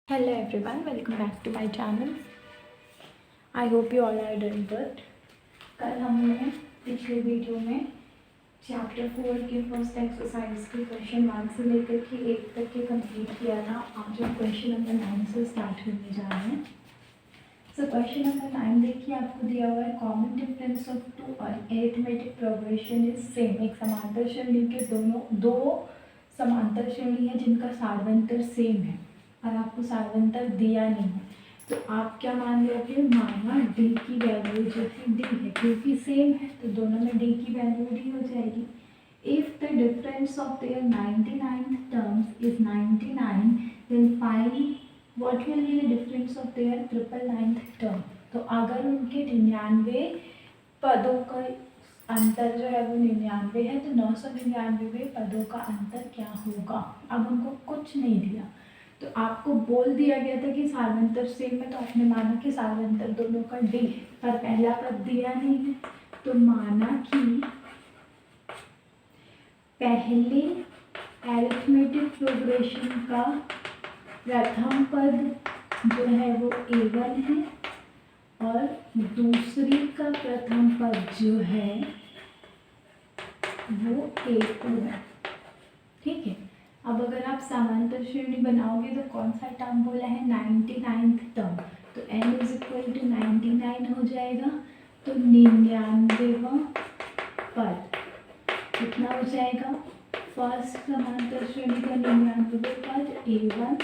Hello everyone, welcome back to my channel. I hope you all are doing good. कल हमने पिछले video में chapter 4 के first exercise के क्वेश्चन 1 से लेकर के 8 तक के कंप्लीट किया था. आज हम क्वेश्चन नंबर 9 से स्टार्ट करने जा रहे हैं. सो क्वेश्चन नंबर 9 देखिए, आपको दिया हुआ है common difference of two arithmetic progression is same. एक समांतर श्रेणी के दो समांतर श्रेणी है जिनका सारवंतर सेम है और आपको सारवंतर दिया नहीं है, तो आप क्या मान लोगे? माना डी की वैल्यू जो कि डी है, क्योंकि सेम है तो दोनों में डी की वैल्यू डी हो जाएगी. If the difference of their 99 terms is 99, then find what will be the difference of their 999 term. तो अगर उनके 99 पदों का अंतर जो है वो 99 है, तो 999 पदों का अंतर क्या होगा? अब हमको कुछ नहीं दिया, तो आपको बोल दिया गया था कि सारवंतर सेम है, तो आपने माना कि सारवंतर दोनों का डी, पर पहला पद दिया नहीं है, तो माना कि पहले अरिथमेटिक प्रोग्रेशन का प्रथम पद जो है वो a1 है और दूसरी का प्रथम पद जो है वो a2 है. ठीक है. अब अगर आप समांतर श्रेणी बनाओगे तो कौन सा टर्म बोला है? 99 टर्म. तो n इज इक्वल टू 99 हो जाएगा. तो 99वां पद कितना हो जाएगा? फर्स्ट समांतर श्रेणी का 99वां पद a1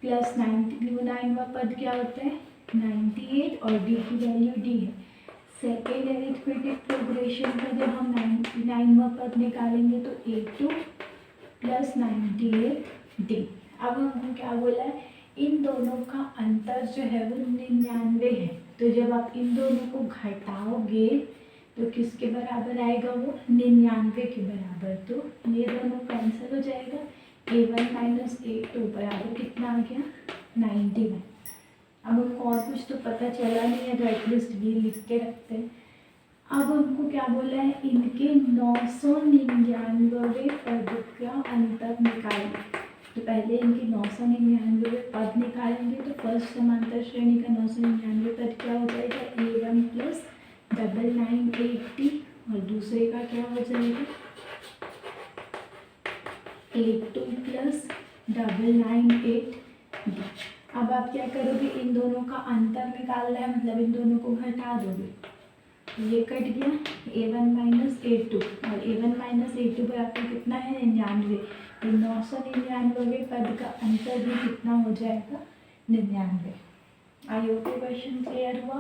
प्लस 99वां पद क्या होता है? 98 और d की वैल्यू d है. सेकेंड अरिथमेटिक प्रोग्रेशन का जब हम 99वां पद निकालेंगे तो a2 प्लस 98 डी. अब हमको क्या बोला है? इन दोनों का अंतर जो है वो 99 है, तो जब आप इन दोनों को घटाओगे तो किसके बराबर आएगा? वो 99 के बराबर. तो ये दोनों कैंसिल हो जाएगा. a1 माइनस a2 बराबर कितना आ गया? 91. अब हमको और कुछ तो पता चला नहीं है, तो एटलीस्ट ये लिख के रखते हैं. अब हमको क्या बोला है? इनके 999वें पद का अंतर निकालेंगे. तो पहले इनके 999वें पद निकालेंगे, तो फर्स्ट समांतर श्रेणी का 999 पद क्या हो जाएगा? a1 प्लस 9980 और दूसरे का क्या हो जाएगा? a2 plus 998. अब आप क्या करोगे? इन दोनों का अंतर निकालना है, मतलब इन दोनों को घटा दोगे. ये कट गया. a1 माइनस a2 और a1 माइनस a2 बराबर कितना है? 99. तो 999वें पद का अंतर भी कितना हो जाएगा? 99. आई होप ये क्वेश्चन क्लियर हुआ.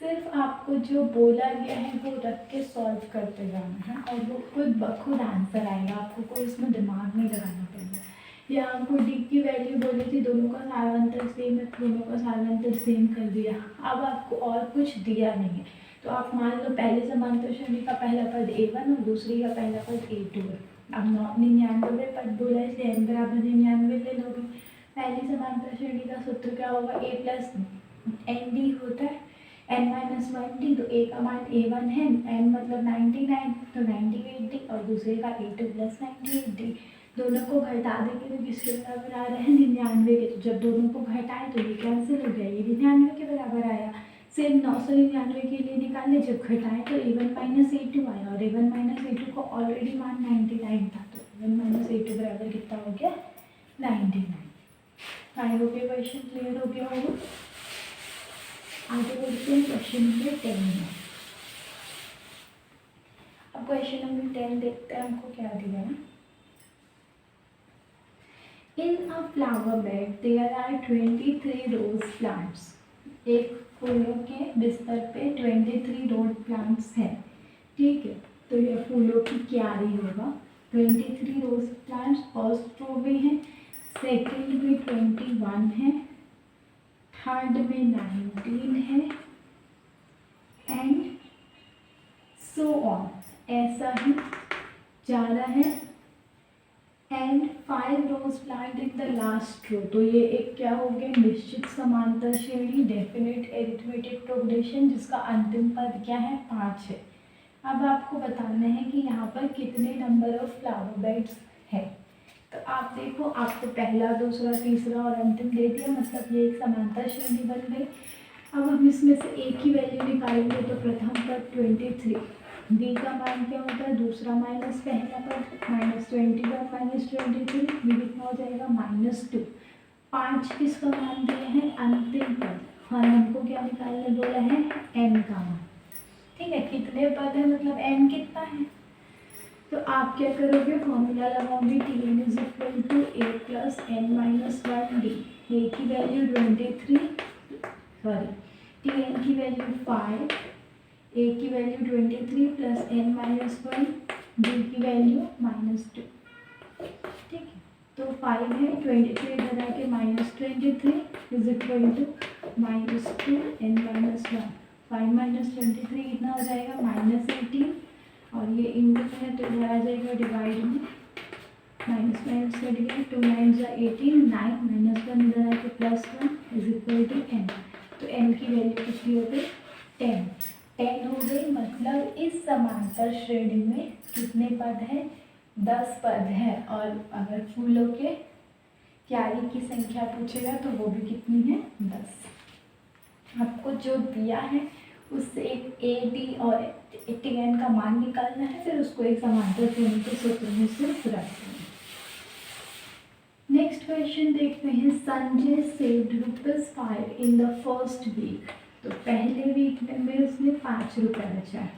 सिर्फ आपको जो बोला गया है वो रख के सॉल्व करते जाना है और वो खुद ब खुद आंसर आएगा. आपको कोई इसमें दिमाग नहीं लगाना पड़ेगा. या हमको डी की वैल्यू बोली थी, दोनों का सारवंतर सेम है, दोनों का सारवंतर सेम कर दिया. अब आपको और कुछ दिया नहीं है, तो आप मान लो पहले समांतर श्रेणी का पहला पद a1 और दूसरी का पहला पद a2 है. अब 99वें पद बोला है, इसलिए n बराबर 99 ले लोगे. पहली समांतर श्रेणी का सूत्र क्या होगा? a प्लस एन डी होता है, n माइनस 1d. तो a का मान a1 है, n मतलब 99, तो 98d और दूसरे का a2 प्लस 98d. दोनों को घटा देंगे तो किसके बराबर आ रहे हैं? 99 के. तो जब दोनों को घटाएं तो ये कैंसिल हो गया, ये 99 के बराबर आया. सेम 999 के लिए निकाले, जब घटाएं तो a1 माइनस a2 आया और a1 माइनस a2 को ऑलरेडी मान 99 था, तो a1 माइनस a2 बराबर कितना हो गया? 99. आई होप ये क्वेश्चन क्लियर हो गया होगा. आगे बढ़ते हैं क्वेश्चन नंबर 10 में. अब क्वेश्चन नंबर 10 देखते हैं हमको क्या दिया है. In a flower bed there are 23 rose plants. एक फूलों के बिस्तर पे 23 रोज प्लांट्स हैं. ठीक है. तो ये फूलों की क्यारी होगा. 23 रोज प्लांट्स फर्स्ट रो में है, सेकेंड में 21 है, थर्ड में 19 है एंड सो ऑन. ऐसा ही जा रहा है. And 5 rose plant in the last row. तो ये एक क्या हो गया? निश्चित समांतर श्रेणी, डेफिनेट अरिथमेटिक प्रोग्रेशन, जिसका अंतिम पद क्या है? 5 है. अब आपको बताना है कि यहाँ पर कितने नंबर ऑफ फ्लावर बेड्स है. तो आप देखो, आपको पहला, दूसरा, तीसरा और अंतिम दे दिया, मतलब ये एक समांतर श्रेणी बन गई। अब हम इसमें से एक ही वैल्यू निकालेंगे। तो प्रथम पद 23, डी का मान क्या होता है, दूसरा माइनस पहला पद, -21 -23, ये कितना हो जाएगा -2। 5 किसका मान दिया है, अंतिम पद, और हमको क्या निकालने बोला है, एन का मान। ठीक है, कितने पद है मतलब एन कितना है। तो आप क्या करोगे, फॉर्मूला लगाओगे, Tn = a + n-1d। ए की वैल्यू 23, सॉरी Tn की वैल्यू 5, a की वैल्यू 23 + n-1, d की वैल्यू -2। ठीक है, तो 5 है, 23 इधर आके -23 = -2 n-1। 5 - 23 कितना हो जाएगा, -18, और ये इंटू है तो इधर आ जाएगा डिवाइड में, माइनस माइनस कट गया, 2 9 = 18, 9 -1 इधर आके +1 = n। तो n की वैल्यू कितनी हो गई, 10 हो गई। मतलब इस समांतर श्रेणी में कितने पद हैं, 10 पद है। और अगर फूलों के क्यारी की संख्या पूछेगा तो वो भी कितनी है, 10। आपको जो दिया है उससे एक ए डी और Tn का मान निकालना है, फिर उसको एक समांतर श्रेणी के सूत्र में से रखना है। नेक्स्ट क्वेश्चन देखते हैं, Sanjay saved ₹5 in the first week. तो पहले वीक में उसने 5 रुपये बचा।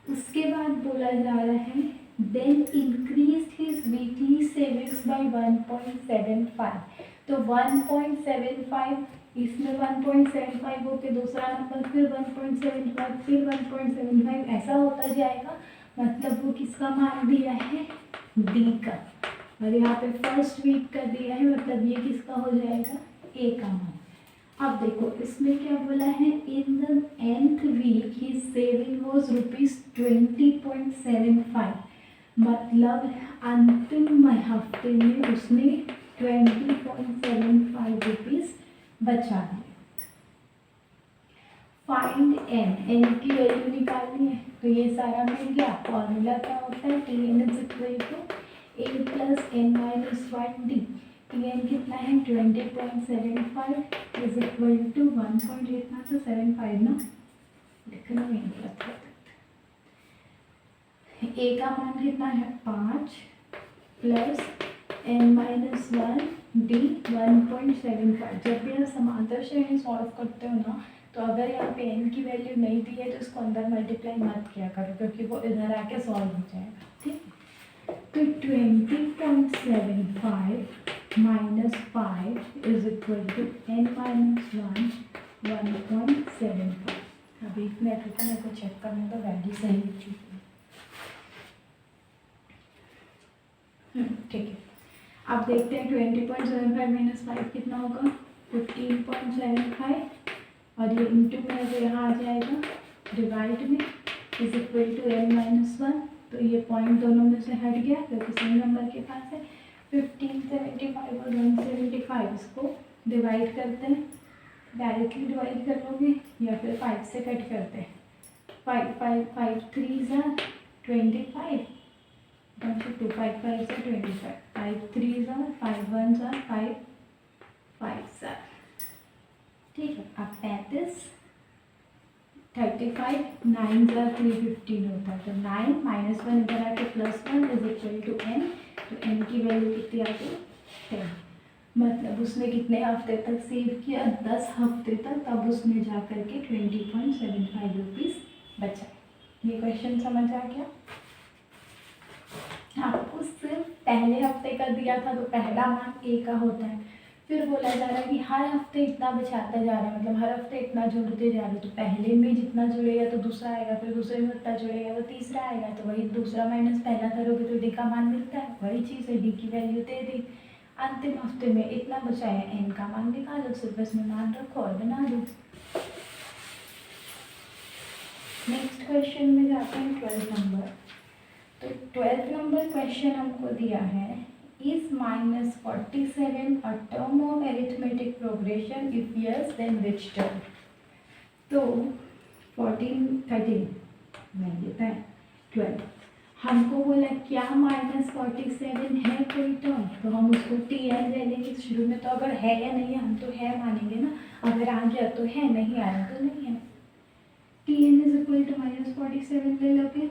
उसके बाद बोला जा रहा है then increase his weekly savings by 1.75। तो 1.75, इसमें 1.75 होके दूसरा नंबर, फिर 1.75, फिर 1.75, ऐसा होता जाएगा। मतलब वो किसका मान दिया है, डी का, और यहाँ पे फर्स्ट वीक का दिया है, मतलब ये किसका हो जाएगा, ए का मान। अब देखो इसमें क्या बोला है, in the nth week his saving was ₹20.75। मतलब अंतिम हफ्ते में उसने 20.75 रुपीज़ बचा दिए। फाइंड एन, एन की वैल्यू निकालनी है। तो ये सारा मिल गया। फॉर्मूला क्या होता है, Tn = a + n-1d। Tn कितना है, 20.75 = 1 कितना था, 75 ना, लिखना नहीं पता। ए का मान कितना है, 5 + n-1 d 1.75। जब भी आप समांतर श्रेणी सॉल्व करते हो ना, तो अगर यहाँ पे n की वैल्यू नहीं दी है तो इसको अंदर मल्टीप्लाई मत किया करो, क्योंकि वो इधर आके सॉल्व हो जाएगा। ठीक, तो 20.75 - 5 = n-1 1.75। अभी मेरे को चेक करने तो वैल्यू सही लिखी। ठीक है, अब देखते हैं 20.75 - 5 कितना होगा, 15.75, और ये इंटू में जो यहाँ आ जाएगा डिवाइड में = n-1। तो ये पॉइंट दोनों में से हट गया क्योंकि सेम नंबर के पास है। 1575 और 175, इसको डिवाइड करते हैं, डायरेक्टली डिवाइड कर लोगे या फिर 5 से कट करते हैं। 5 5 5 3 = 25, 2 5 5 = 25, 5 3 = 5 1 = 5 5 = ठीक है। अब 35 35 9 + 315 होता है। तो 9 -1 इधर आके +1 = n। तो n की वैल्यू कितनी आ गई, 10। मतलब उसने कितने हफ्ते तक सेव किया, 10 हफ्ते तक। तब उसने जा करके 20.75 रुपीज़ बचा। ये क्वेश्चन समझ आ गया। आपको सिर्फ पहले हफ्ते का दिया था तो पहला मान ए का होता है। फिर बोला जा रहा है कि हर हफ्ते इतना बचाता जा रहा है, मतलब हर हफ्ते इतना जोड़ते जा रहे हैं। तो पहले में जितना जुड़ेगा तो दूसरा आएगा, फिर दूसरे में उतना जुड़ेगा तो तीसरा आएगा। तो वही दूसरा माइनस पहला करोगे तो डी का मान मिलता है। वही चीज़ है, डी की वैल्यू दे दी। अंतिम हफ्ते में इतना बचाया, एन का मान निकालो, सिर्फ इसमें मान रखो और बना दो। नेक्स्ट क्वेश्चन में जाते हैं 12 नंबर। तो 12 नंबर क्वेश्चन हमको दिया है, is -47 a term of arithmetic progression? If yes, then which term? तो 14 13 नहीं देता है 12। हमको बोला क्या -47 है कोई टर्म, तो हम उसको टी एन ले लेंगे शुरू में। तो अगर है या नहीं है हम तो है मानेंगे ना, अगर आ गया तो है, नहीं आया तो नहीं है। T N is equal to -47 ले लोगे।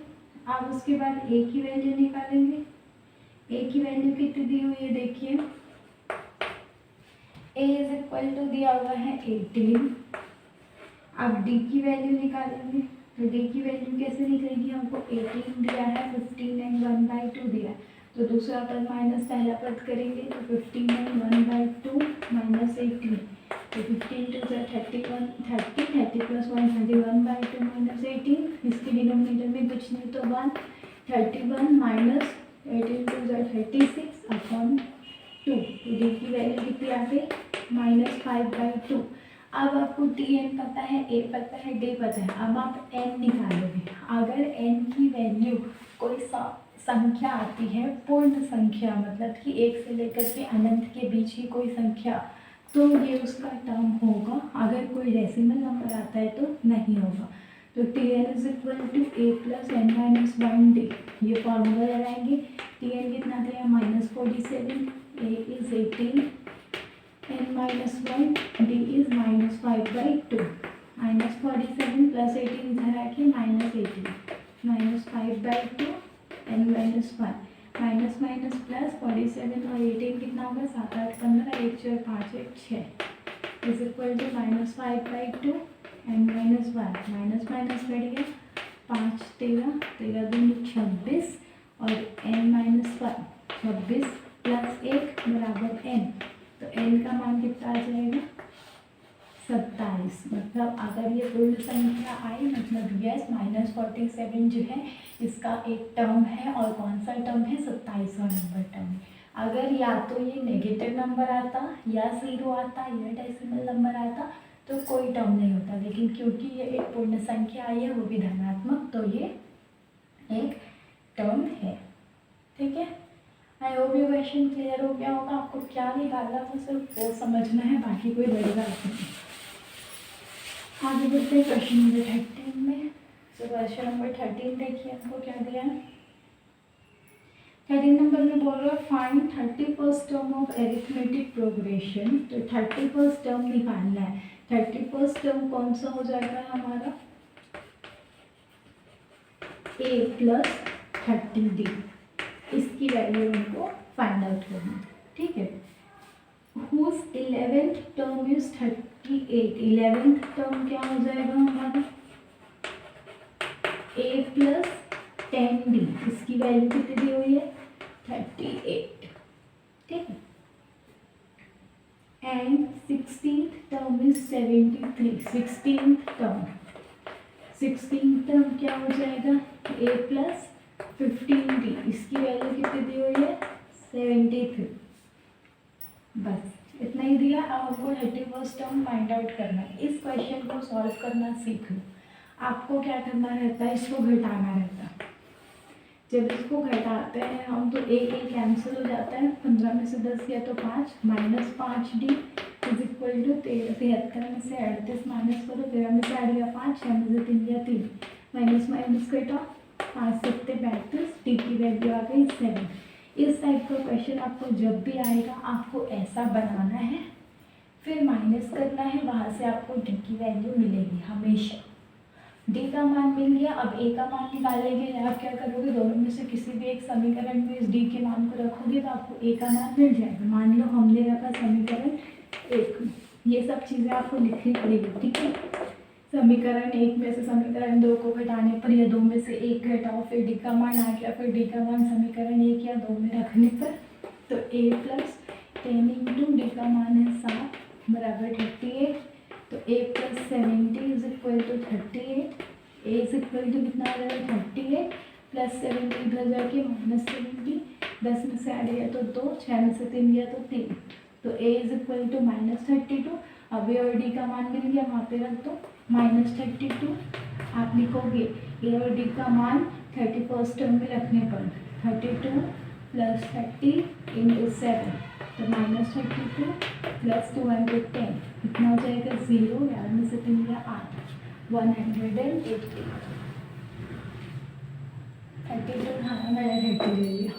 अब उसके बाद ए की वैल्यू निकालेंगे। ए की वैल्यू कितनी दी हुई है देखिए, ए इज इक्वल टू दिया हुआ है 18। अब डी की वैल्यू निकालेंगे, तो डी की वैल्यू कैसे निकलेगी, हमको 18 दिया है, 15 एंड 1/2 दिया है, तो दूसरा पद माइनस पहला पद करेंगे, तो 15 एंड 1/2 माइनस 18, तो 15 टू 31 30 30 प्लस 1 31/2 माइनस 18, इसके डिनोमिनेटर में कुछ नहीं तो 1 31 माइनस 18 टू 36 अपॉन 2, तो डी की वैल्यू कितनी आ गई -5/2। अब आपको टी एन पता है, ए पता है, डी पता है, अब आप एन निकालोगे। अगर एन की वैल्यू कोई संख्या आती है, पूर्ण संख्या मतलब कि 1 से लेकर के अनंत के बीच की कोई संख्या, तो ये उसका टर्म होगा। अगर कोई डेसिमल नंबर आता है तो नहीं होगा। तो T N is equal to A plus N minus 1 D, ये फॉर्मूला लगाएंगे। टी एन कितना दिया -47, A is 18 n minus 1 d is -5/2, -47 plus 18 इधर आके -18 -5/2 n minus 1 minus minus plus 47 और 18 कितना होगा 7 8 15 1 4 5 1 6 is equal to -5/2 n minus 1 minus minus बढ़ गया 5 13 13 दूनी 26 और n minus 1 26 प्लस 1 बराबर n, तो n का मान कितना आ जाएगा 27। मतलब अगर ये पूर्ण संख्या आई मतलब यस -47 जो है इसका एक टर्म है, और कौन सा टर्म है 27वां नंबर टर्म है। अगर या तो ये नेगेटिव नंबर आता या 0 आता या डेसिमल नंबर आता तो कोई टर्म नहीं होता, लेकिन क्योंकि ये एक पूर्ण संख्या आई है वो भी धनात्मक, तो ये एक टर्म है। ठीक है, आई होप ये क्वेश्चन क्लियर हो गया होगा। आपको क्या निकालना है सिर्फ वो समझना है, बाकी कोई बड़ी बात नहीं। आगे बढ़ते हैं क्वेश्चन नंबर 13 में। तो क्वेश्चन नंबर 13 देखिए आपको क्या दिया है। 13 नंबर में बोल रहा है find 31st term of arithmetic progression. तो 31st टर्म निकालना है। 31st टर्म कौन सा हो जाएगा हमारा a प्लस 30d, इसकी वैल्यू हमको फाइंड आउट करनी है। ठीक है, whose 11th term is 38। 11th term क्या हो जाएगा हमारा a प्लस 10d, इसकी वैल्यू कितनी दी हुई है 38। ठीक है, and 16th term is 73। 16th term क्या हो जाएगा a प्लस 15d, इसकी वैल्यू कितनी दी हुई है 73। बस इतना ही दिया। अब आपको 31st टर्म फाइंड आउट करना है। इस क्वेश्चन को सॉल्व करना सीख लो। आपको क्या करना रहता है, इसको घटाना रहता है। जब इसको घटाते हैं हम तो एक कैंसिल हो जाता है, 15 में से 10 गया तो 5 -5d इज इक्वल टू 73 में से 38 माइनस करो, 13 में से 8 गया 5, 6 में से 3 गया 3, माइनस माइनस कटा 5 7 32, डी की वैल्यू आ गई 7। इस टाइप का क्वेश्चन आपको जब भी आएगा आपको ऐसा बनाना है, फिर माइनस करना है, वहाँ से आपको डी की वैल्यू मिलेगी हमेशा। डी का मान मिल गया, अब ए का मान निकालेंगे। आप क्या करोगे, दोनों में से किसी भी एक समीकरण में इस डी के मान को रखोगे तो आपको ए का मान मिल जाएगा। मान लो हमने रखा समीकरण 1 में, ये सब चीज़ें आपको लिखनी पड़ेगी। ठीक है, समीकरण 1 में से समीकरण 2 को घटाने पर या 2 में से 1 घटाओ, फिर डी का मान आ गया, फिर डी का मान समीकरण 1 या 2 में रखने पर तो a प्लस 10 इंटू डी का मान है 7 बराबर 38, तो a plus 70 is equal to 38। a is equal to कितना आ जाएगा 38 प्लस 70 इधर जाके -70, 10 में से 8 गया तो 2, 6 में से 3 गया तो 3, तो a इज इक्वल टू -32। अब ए और डी का मान मिल गया, वहाँ पे रख दो -32। आप लिखोगे ए और डी का मान 31st टर्म में रखने पर 32 प्लस 30 इंटू 7, तो -32 प्लस 210 कितना हो जाएगा 0, 11 में से 3 गया 8, 180। 32 हाँ मैंने 30 ले लिया।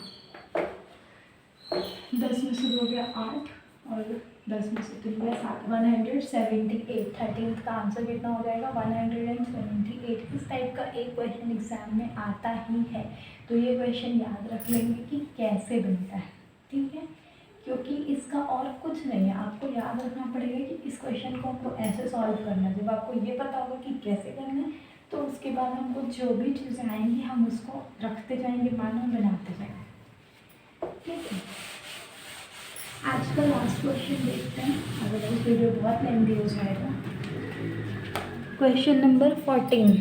10 में शुरू हो गया 8 और 10 में से 3 गया 7, 178। 13th का आंसर कितना हो जाएगा 178। इस टाइप का एक क्वेश्चन एग्जाम में आता ही है, तो ये क्वेश्चन याद रख लेंगे कि कैसे बनता है, ठीक है। क्योंकि इसका और कुछ नहीं है, आपको याद रखना पड़ेगा कि इस क्वेश्चन को हमको ऐसे सॉल्व करना है। जब आपको ये पता होगा कि कैसे करना है, तो उसके बाद हमको जो भी चीज़ें आएंगी हम उसको रखते जाएंगे, मानो बनाते जाएंगे, ठीक है। आज का लास्ट क्वेश्चन देखते हैं, अदरवाइज वीडियो बहुत लेंदी हो जाएगा। Question number 14।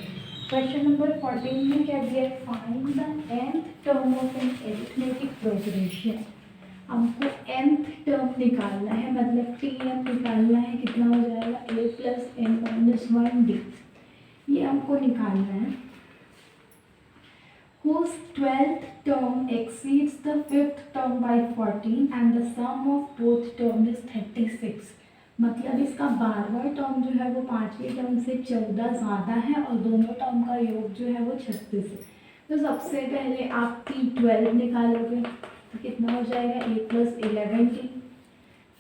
क्वेश्चन नंबर 14 में क्या दिया है, find the nth term of an arithmetic progression. हमको nth टर्म निकालना है, मतलब tm निकालना है, कितना हो जाएगा a plus n minus 1d, ये हमको निकालना है। whose 12th term exceeds the 5th term by 14 and the sum of both term is 36। मतलब इसका 12वां टर्म जो है वो 5वीं टर्म से 14 ज़्यादा है और दोनों टर्म का योग जो है वो 36 है। तो सबसे पहले आप t12 निकालोगे तो कितना हो जाएगा a प्लस 11t।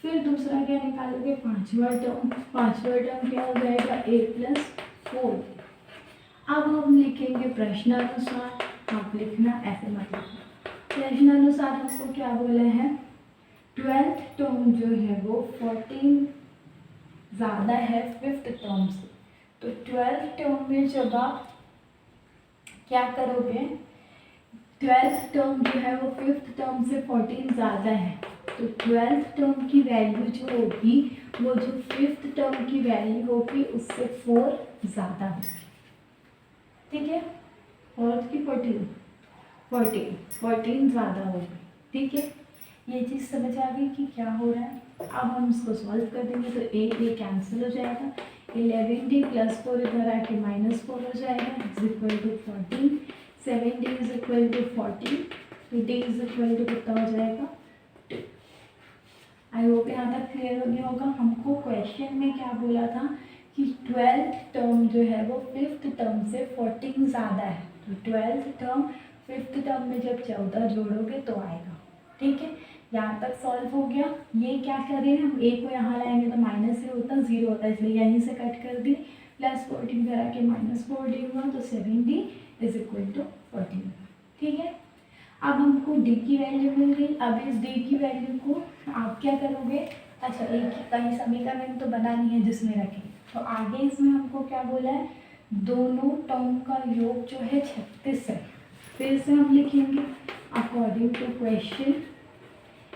फिर दूसरा क्या निकालोगे, 5वां टर्म। 5वां टर्म क्या हो जाएगा a प्लस 4t। अब हम लिखेंगे प्रश्नानुसार, आप लिखना ऐसे मत लिखना। प्रश्नानुसार हमको क्या बोला है, 12th टर्म जो है वो 14 ज़्यादा है 5th टर्म से। तो 12th टर्म में जब आप क्या करोगे, 12th टर्म जो है वो 5th टर्म से 14 ज़्यादा है, तो 12th टर्म की वैल्यू जो होगी वो जो 5th टर्म की वैल्यू होगी उससे 4 ज़्यादा होगी, ठीक है। और की 14 ज़्यादा होगी, ठीक है। ये चीज़ समझ आ गई कि क्या हो रहा है। अब हम इसको सॉल्व कर देंगे तो ए कैंसिल हो जाएगा, 11d प्लस 4 इधर आके माइनस 4 हो जाएगा, is equal to 14। 7d is equal to 40, तो d इज इक्वल टू कितना हो जाएगा 2। आई होप यहाँ तक क्लियर हो गया होगा। हमको क्वेश्चन में क्या बोला था कि 12th टर्म जो है वो 5th टर्म से 14 ज़्यादा है, तो 12th टर्म 5th टर्म में जब 14 जोड़ोगे तो आएगा, ठीक है। यहाँ तक सॉल्व हो गया। ये क्या कर रहे हैं, हम a को यहाँ लाएंगे तो माइनस से होता 0 होता है, इसलिए यहीं से कट कर दी। प्लस 14 करा के माइनस 4d हुआ, तो 7d इज इक्वल टू 14, ठीक है। अब हमको d की वैल्यू मिल गई। अब इस d की वैल्यू को आप क्या करोगे, अच्छा एक कहीं समीकरण तो बना नहीं है जिसमें रखें, तो आगे इसमें हमको क्या बोला है, दोनों टर्म का योग जो है 36 है। फिर से हम लिखेंगे according to question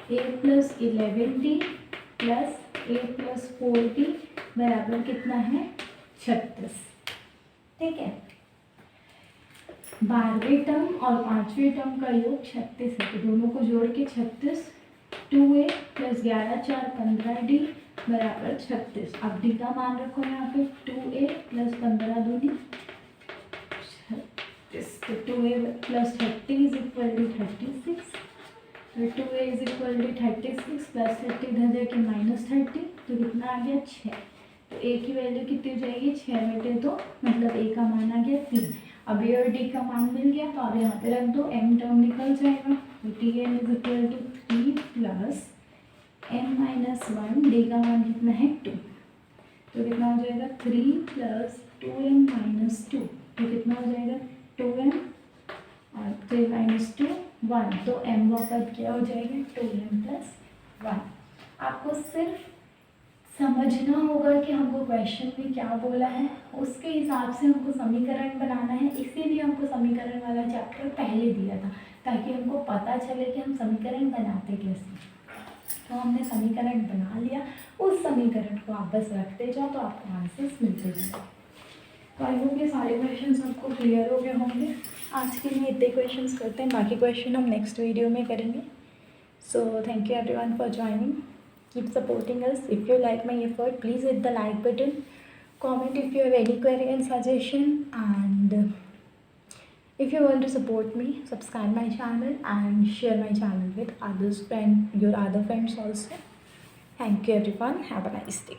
a plus 11d plus a plus 4d बराबर कितना है 36, ठीक है। 12वें टर्म और 5वें टर्म का योग 36 है, तो दोनों को जोड़ के 36, 2a प्लस 11 4 15d बराबर 36। अब d का मान रखो यहाँ पे, 2a प्लस 15 दूनी 36, तो 2a plus 30 is equal to 36, तो 2a is equal to 36 plus 30 इधर जाके माइनस 30, तो कितना आ गया 6। तो a की वैल्यू कितनी हो जाएगी, 6 में तो मतलब a का मान आ गया 3। अब a और d का मान मिल गया, तो अब यहाँ पे रख दो, m टर्म निकल जाएगा, तो tm is equal to 3 plus m minus 1, d का मान कितना है 2, तो कितना हो जाएगा 3 प्लस 2m माइनस 2, तो कितना हो जाएगा 2m और 3 माइनस 2 1, तो m का पद क्या हो जाएगा 2m प्लस 1। आपको सिर्फ समझना होगा कि हमको क्वेश्चन में क्या बोला है, उसके हिसाब से हमको समीकरण बनाना है। इसीलिए हमको समीकरण वाला चैप्टर पहले दिया था, ताकि हमको पता चले कि हम समीकरण बनाते कैसे। तो हमने समीकरण बना लिया, उस समीकरण को आप बस रखते जाओ तो आपको आंसर्स मिलते जाए। तो आई होप ये सारे क्वेश्चन आपको क्लियर हो गए होंगे। आज के लिए इतने क्वेश्चंस करते हैं, बाकी क्वेश्चन हम नेक्स्ट वीडियो में करेंगे। So thank you everyone for joining, keep supporting us. If you like my effort please hit the like button, comment if you have any query and suggestion, and if you want to support me, subscribe my channel and share my channel with your other friends also. Thank you everyone, have a nice day.